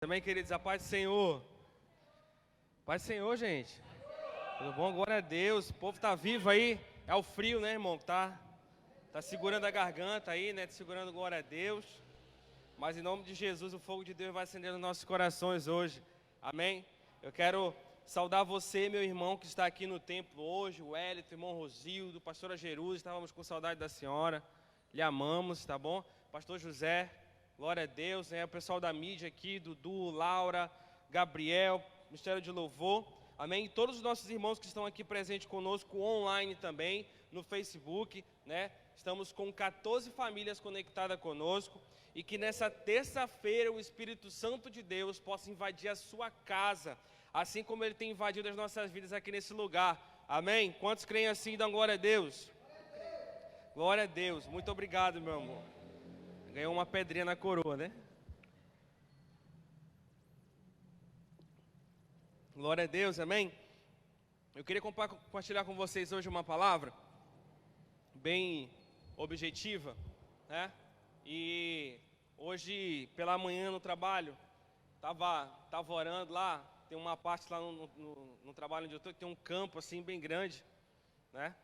Também, queridos, a paz do Senhor. Paz do Senhor, gente. Tudo bom? Glória a Deus. O povo tá vivo aí. É o frio, né, irmão? Tá segurando a garganta aí, né? Segurando glória a Deus. Mas em nome de Jesus, o fogo de Deus vai acender nos nossos corações hoje. Amém? Eu quero saudar você, meu irmão, que está aqui no templo hoje. O Hélito, irmão Rosildo, pastora Jerusa. Estávamos com saudade da senhora. Lhe amamos, tá bom? Pastor José. Glória a Deus, né? O pessoal da mídia aqui, Dudu, Laura, Gabriel, Ministério de Louvor, amém? E todos os nossos irmãos que estão aqui presentes conosco, online também, no Facebook, né? Estamos com 14 famílias conectadas conosco e que nessa terça-feira o Espírito Santo de Deus possa invadir a sua casa, assim como Ele tem invadido as nossas vidas aqui nesse lugar, amém? Quantos creem assim e dão glória a Deus? Glória a Deus, muito obrigado, meu amor. Ganhou uma pedrinha na coroa, né? Glória a Deus, amém? Eu queria compartilhar com vocês hoje uma palavra bem objetiva, né? E hoje, pela manhã no trabalho, tava orando lá, tem uma parte lá no trabalho onde eu estou, que tem um campo assim bem grande, né?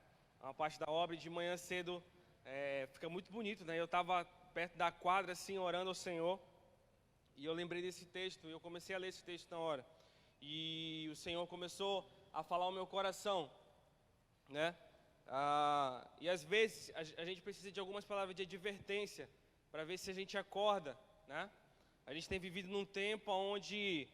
Uma parte da obra, e de manhã cedo fica muito bonito, né? Eu estava perto da quadra, assim, orando ao Senhor, e eu lembrei desse texto, e eu comecei a ler esse texto na hora, e o Senhor começou a falar ao meu coração, né? E às vezes a gente precisa de algumas palavras de advertência, para ver se a gente acorda, né? A gente tem vivido num tempo onde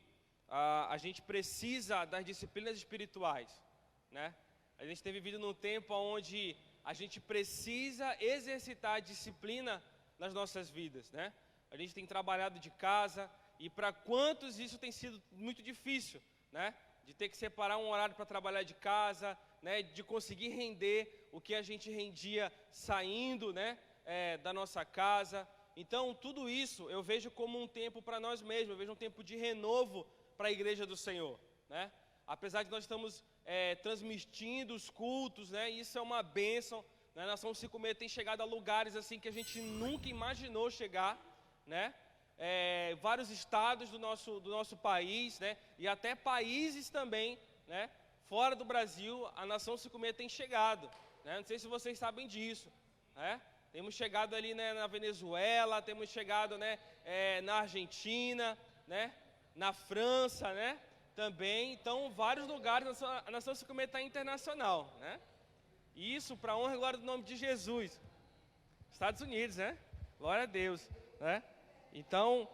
a gente precisa das disciplinas espirituais, né? A gente tem vivido num tempo onde a gente precisa exercitar a disciplina nas nossas vidas, né? A gente tem trabalhado de casa e para quantos isso tem sido muito difícil, né? De ter que separar um horário para trabalhar de casa, né? De conseguir render o que a gente rendia saindo, né? Da nossa casa. Então, tudo isso eu vejo como um tempo para nós mesmos, eu vejo um tempo de renovo para a igreja do Senhor, né? Apesar de nós estamos transmitindo os cultos, né? Isso é uma bênção. A Nação 56 tem chegado a lugares assim que a gente nunca imaginou chegar, né? Vários estados do nosso país, né? E até países também, né? Fora do Brasil, a Nação 56 tem chegado, né? Não sei se vocês sabem disso, né? Temos chegado ali, né, na Venezuela, temos chegado, né, na Argentina, né? Na França, né? Também, então, vários lugares, a Nação 56 está internacional, né? E isso para a honra e glória do nome de Jesus. Estados Unidos, né? Glória a Deus, né? Então,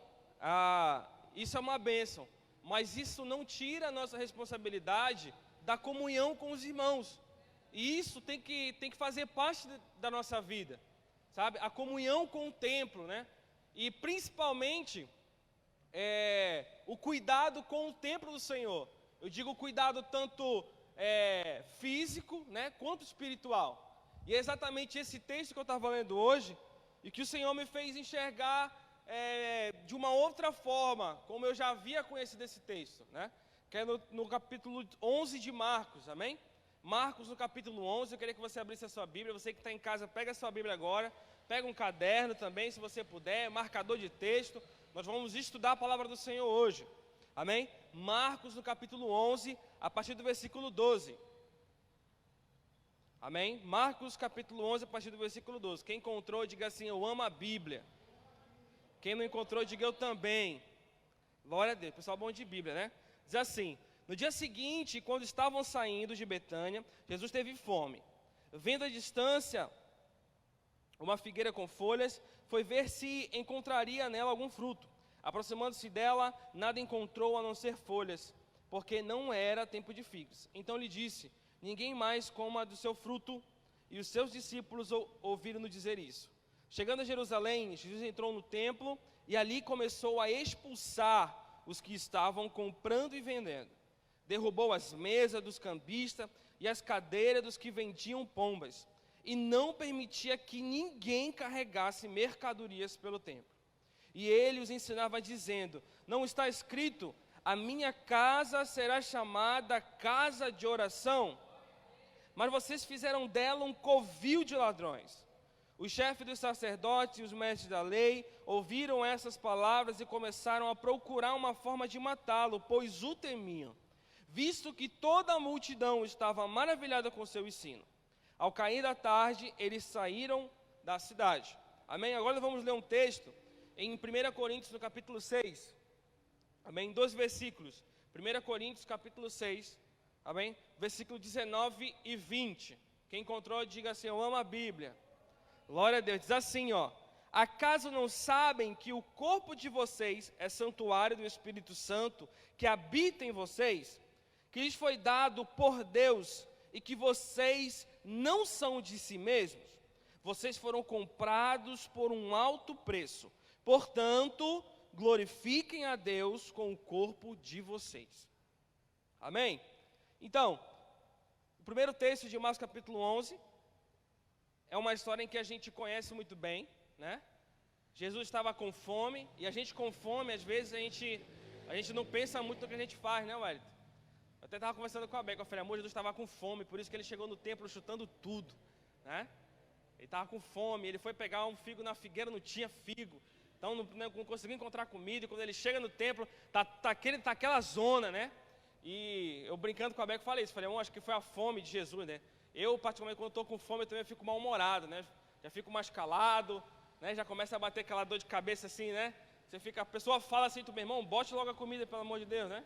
isso é uma bênção. Mas isso não tira a nossa responsabilidade da comunhão com os irmãos. E isso tem que fazer parte da nossa vida, sabe? A comunhão com o templo, né? E principalmente o cuidado com o templo do Senhor. Eu digo cuidado tanto físico, né, quanto espiritual. E é exatamente esse texto que eu estava lendo hoje e que o Senhor me fez enxergar de uma outra forma, como eu já havia conhecido esse texto, né? Que é no capítulo 11 de Marcos, amém? Marcos no capítulo 11, eu queria que você abrisse a sua Bíblia. Você que está em casa, pega a sua Bíblia agora, pega um caderno também, se você puder, marcador de texto. Nós vamos estudar a palavra do Senhor hoje, amém? Marcos no capítulo 11, a partir do versículo 12. Amém? Marcos capítulo 11, a partir do versículo 12. Quem encontrou, diga assim: eu amo a Bíblia. Quem não encontrou, diga eu também. Glória a Deus, pessoal bom de Bíblia, né? Diz assim: no dia seguinte, quando estavam saindo de Betânia, Jesus teve fome. Vendo à distância uma figueira com folhas, foi ver se encontraria nela algum fruto. Aproximando-se dela, nada encontrou a não ser folhas, porque não era tempo de figos. Então lhe disse: ninguém mais coma do seu fruto. E os seus discípulos ouviram-no dizer isso. Chegando a Jerusalém, Jesus entrou no templo e ali começou a expulsar os que estavam comprando e vendendo. Derrubou as mesas dos cambistas e as cadeiras dos que vendiam pombas, e não permitia que ninguém carregasse mercadorias pelo templo. E ele os ensinava dizendo: não está escrito, a minha casa será chamada casa de oração? Mas vocês fizeram dela um covil de ladrões. Os chefes dos sacerdotes e os mestres da lei ouviram essas palavras e começaram a procurar uma forma de matá-lo, pois o temiam, visto que toda a multidão estava maravilhada com seu ensino. Ao cair da tarde, eles saíram da cidade. Amém? Agora vamos ler um texto em 1 Coríntios, no capítulo 6. Amém? 2 versículos. 1 Coríntios, capítulo 6. Amém? Versículo 19 e 20. Quem encontrou, diga assim: eu amo a Bíblia. Glória a Deus. Diz assim, ó: acaso não sabem que o corpo de vocês é santuário do Espírito Santo que habita em vocês, que lhes foi dado por Deus e que vocês não são de si mesmos? Vocês foram comprados por um alto preço. Portanto, glorifiquem a Deus com o corpo de vocês. Amém? Então, o primeiro texto de Marcos capítulo 11 é uma história em que a gente conhece muito bem, né? Jesus estava com fome, e a gente com fome, às vezes, a gente não pensa muito no que a gente faz, né, Wellington? Eu até estava conversando com a Beca, eu falei, amor, Jesus estava com fome, por isso que ele chegou no templo chutando tudo, né? Ele estava com fome, ele foi pegar um figo na figueira, não tinha figo, então não conseguiu encontrar comida, e quando ele chega no templo, tá aquela zona, né? E eu brincando com a Beca, falei isso, falei, amor, acho que foi a fome de Jesus, né? Eu, particularmente, quando estou com fome, eu também fico mal-humorado, né? Já fico mais calado, né? Já começa a bater aquela dor de cabeça assim, né? A pessoa fala assim, tu, meu irmão, bote logo a comida, pelo amor de Deus, né?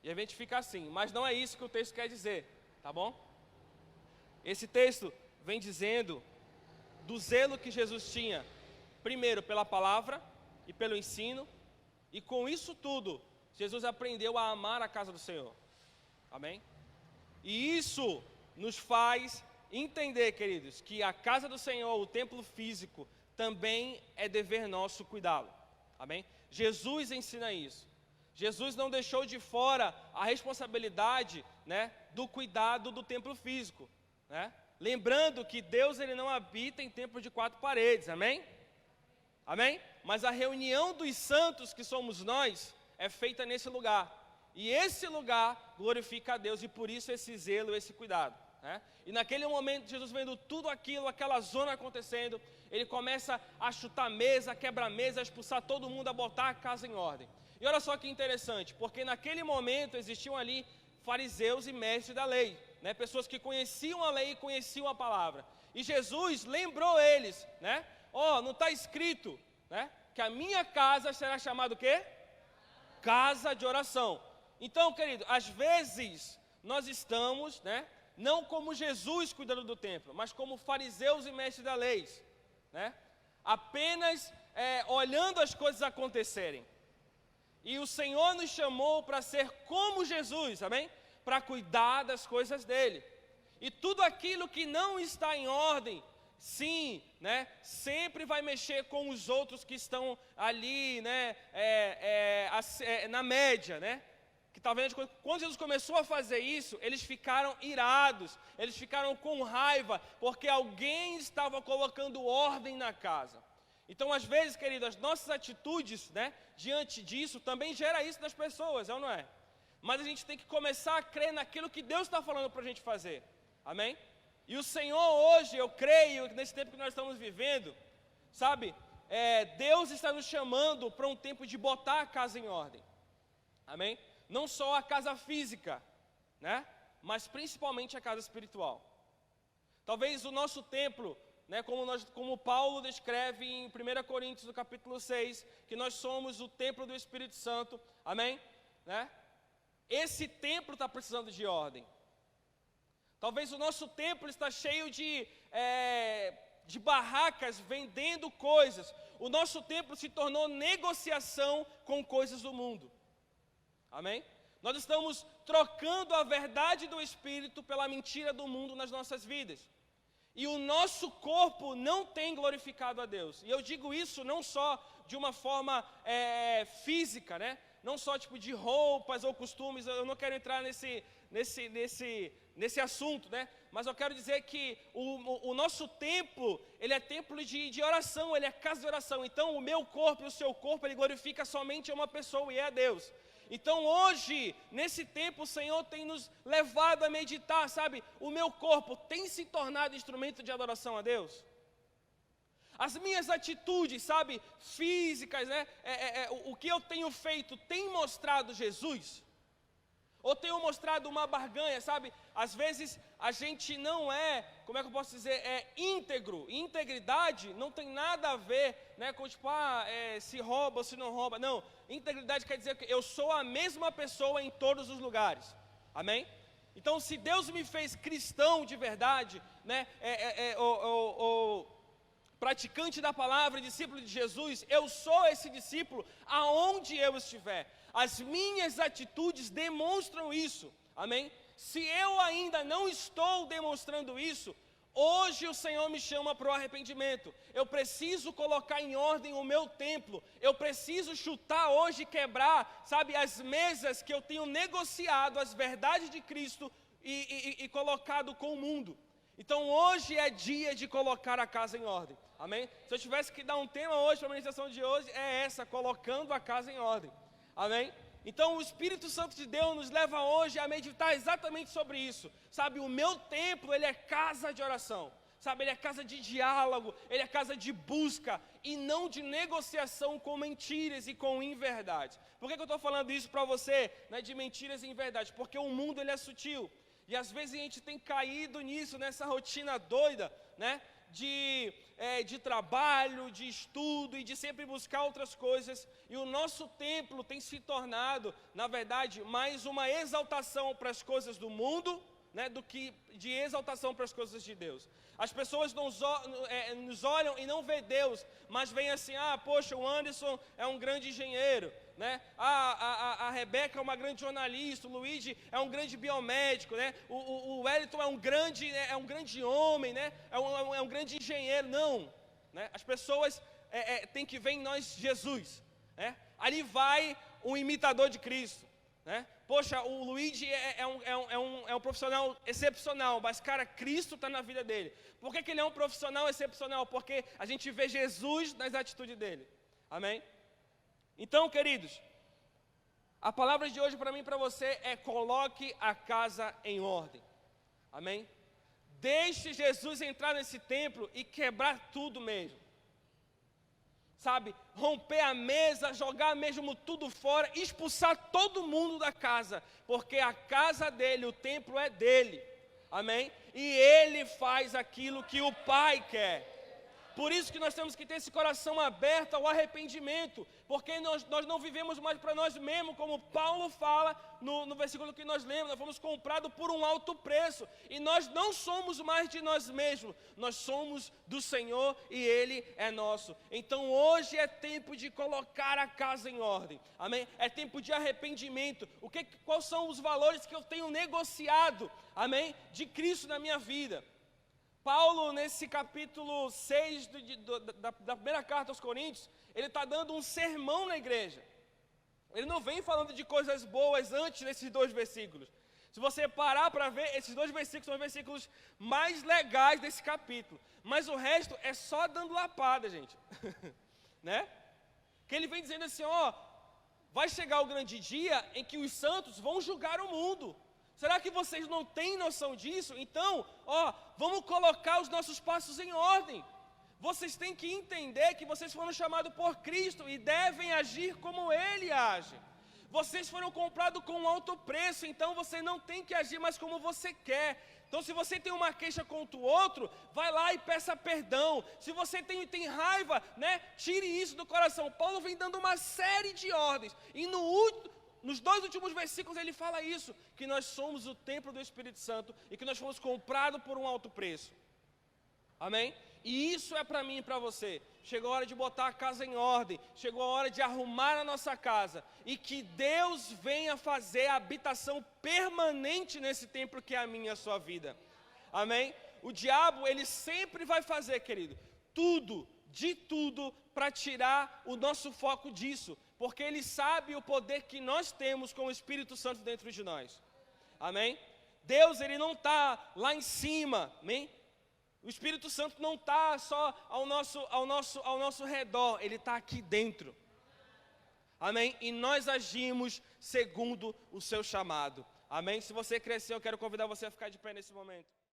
E a gente fica assim, mas não é isso que o texto quer dizer, tá bom? Esse texto vem dizendo do zelo que Jesus tinha, primeiro pela palavra e pelo ensino, e com isso tudo, Jesus aprendeu a amar a casa do Senhor, amém? E isso nos faz entender, queridos, que a casa do Senhor, o templo físico, também é dever nosso cuidá-lo, amém? Jesus ensina isso. Jesus não deixou de fora a responsabilidade, né, do cuidado do templo físico, né? Lembrando que Deus, ele não habita em templos de 4 paredes, amém? Amém? Mas a reunião dos santos, que somos nós, é feita nesse lugar. E esse lugar glorifica a Deus, e por isso esse zelo, esse cuidado, né? E naquele momento, Jesus vendo tudo aquilo, aquela zona acontecendo, ele começa a chutar mesa, quebrar mesa, a expulsar todo mundo, a botar a casa em ordem. E olha só que interessante, porque naquele momento existiam ali fariseus e mestres da lei, né? Pessoas que conheciam a lei e conheciam a palavra. E Jesus lembrou eles, né? Não está escrito, né, que a minha casa será chamada o quê? Casa de oração. Então, querido, às vezes nós estamos, né, não como Jesus cuidando do templo, mas como fariseus e mestres da lei, né? Apenas olhando as coisas acontecerem. E o Senhor nos chamou para ser como Jesus, amém? Para cuidar das coisas dele. E tudo aquilo que não está em ordem, sim, né, sempre vai mexer com os outros que estão ali, né, na média, né? Que talvez quando Jesus começou a fazer isso, eles ficaram irados, eles ficaram com raiva, porque alguém estava colocando ordem na casa. Então, às vezes, querido, as nossas atitudes, né, diante disso, também gera isso nas pessoas, é ou não é? Mas a gente tem que começar a crer naquilo que Deus está falando para a gente fazer, amém? E o Senhor hoje, eu creio, nesse tempo que nós estamos vivendo, sabe, Deus está nos chamando para um tempo de botar a casa em ordem, amém? Não só a casa física, né, mas principalmente a casa espiritual. Talvez o nosso templo, né, como Paulo descreve em 1 Coríntios, no capítulo 6, que nós somos o templo do Espírito Santo, amém? Né? Esse templo está precisando de ordem. Talvez o nosso templo está cheio de barracas vendendo coisas. O nosso templo se tornou negociação com coisas do mundo. Amém? Nós estamos trocando a verdade do Espírito pela mentira do mundo nas nossas vidas. E o nosso corpo não tem glorificado a Deus. E eu digo isso não só de uma forma física, né? Não só tipo de roupas ou costumes. Eu não quero entrar nesse assunto, né? Mas eu quero dizer que o nosso templo, ele é templo de oração, ele é casa de oração. Então o meu corpo e o seu corpo, ele glorifica somente a uma pessoa, e é a Deus. Então hoje, nesse tempo, o Senhor tem nos levado a meditar, sabe? O meu corpo tem se tornado instrumento de adoração a Deus? As minhas atitudes, sabe, físicas, né? O que eu tenho feito tem mostrado Jesus? Ou tenho mostrado uma barganha, sabe? Às vezes a gente não é, como é que eu posso dizer, íntegro. Integridade não tem nada a ver, né, com tipo, se rouba ou se não rouba. Não, integridade quer dizer que eu sou a mesma pessoa em todos os lugares. Amém? Então, se Deus me fez cristão de verdade, né, praticante da palavra, discípulo de Jesus, eu sou esse discípulo aonde eu estiver. As minhas atitudes demonstram isso, amém? Se eu ainda não estou demonstrando isso, hoje o Senhor me chama para o arrependimento. Eu preciso colocar em ordem o meu templo, eu preciso chutar hoje e quebrar, sabe, as mesas que eu tenho negociado as verdades de Cristo e colocado com o mundo. Então hoje é dia de colocar a casa em ordem, amém? Se eu tivesse que dar um tema hoje para a ministração de hoje, é essa, colocando a casa em ordem, amém? Então o Espírito Santo de Deus nos leva hoje a meditar exatamente sobre isso, sabe? O meu templo, ele é casa de oração, sabe? Ele é casa de diálogo, ele é casa de busca e não de negociação com mentiras e com inverdades. Por que eu estou falando isso para você, né, de mentiras e inverdades? Porque o mundo, ele é sutil. E às vezes a gente tem caído nisso, nessa rotina doida, né? De trabalho, de estudo e de sempre buscar outras coisas. E o nosso templo tem se tornado, na verdade, mais uma exaltação para as coisas do mundo, né, do que de exaltação para as coisas de Deus. As pessoas nos olham e não vê Deus, mas veem assim, poxa, o Anderson é um grande engenheiro, né? A Rebeca é uma grande jornalista, o Luigi é um grande biomédico, né? O Wellington é um grande homem, né? É um grande engenheiro. Não, né? As pessoas têm que ver em nós Jesus, né? Ali vai um imitador de Cristo, né? Poxa, o Luigi é um profissional excepcional, mas cara, Cristo está na vida dele. Por que ele é um profissional excepcional? Porque a gente vê Jesus nas atitudes dele, amém? Então, queridos, a palavra de hoje para mim e para você é: coloque a casa em ordem, amém? Deixe Jesus entrar nesse templo e quebrar tudo mesmo, sabe? Romper a mesa, jogar mesmo tudo fora, expulsar todo mundo da casa, porque a casa dele, o templo é dele, amém? E ele faz aquilo que o Pai quer. Por isso que nós temos que ter esse coração aberto ao arrependimento, porque nós não vivemos mais para nós mesmos, como Paulo fala no versículo que nós lemos. Nós fomos comprados por um alto preço, e nós não somos mais de nós mesmos, nós somos do Senhor e Ele é nosso. Então hoje é tempo de colocar a casa em ordem, amém? É tempo de arrependimento. Quais são os valores que eu tenho negociado, amém, de Cristo na minha vida? Paulo, nesse capítulo 6 da primeira carta aos Coríntios, ele está dando um sermão na igreja. Ele não vem falando de coisas boas antes desses 2 versículos. Se você parar para ver, esses 2 versículos são os versículos mais legais desse capítulo. Mas o resto é só dando lapada, gente. Né? Que ele vem dizendo assim, vai chegar o grande dia em que os santos vão julgar o mundo. Será que vocês não têm noção disso? Então, vamos colocar os nossos passos em ordem. Vocês têm que entender que vocês foram chamados por Cristo e devem agir como Ele age. Vocês foram comprados com um alto preço, então você não tem que agir mais como você quer. Então, se você tem uma queixa contra o outro, vai lá e peça perdão. Se você tem raiva, né, tire isso do coração. Paulo vem dando uma série de ordens. E nos 2 últimos versículos ele fala isso, que nós somos o templo do Espírito Santo e que nós fomos comprados por um alto preço. Amém? E isso é para mim e para você. Chegou a hora de botar a casa em ordem, chegou a hora de arrumar a nossa casa e que Deus venha fazer a habitação permanente nesse templo que é a minha e a sua vida. Amém? O diabo, ele sempre vai fazer, querido, de tudo para tirar o nosso foco disso, porque ele sabe o poder que nós temos com o Espírito Santo dentro de nós. Amém? Deus, ele não está lá em cima, amém? O Espírito Santo não está só ao nosso redor, ele está aqui dentro. Amém? E nós agimos segundo o seu chamado. Amém? Se você cresceu, eu quero convidar você a ficar de pé nesse momento.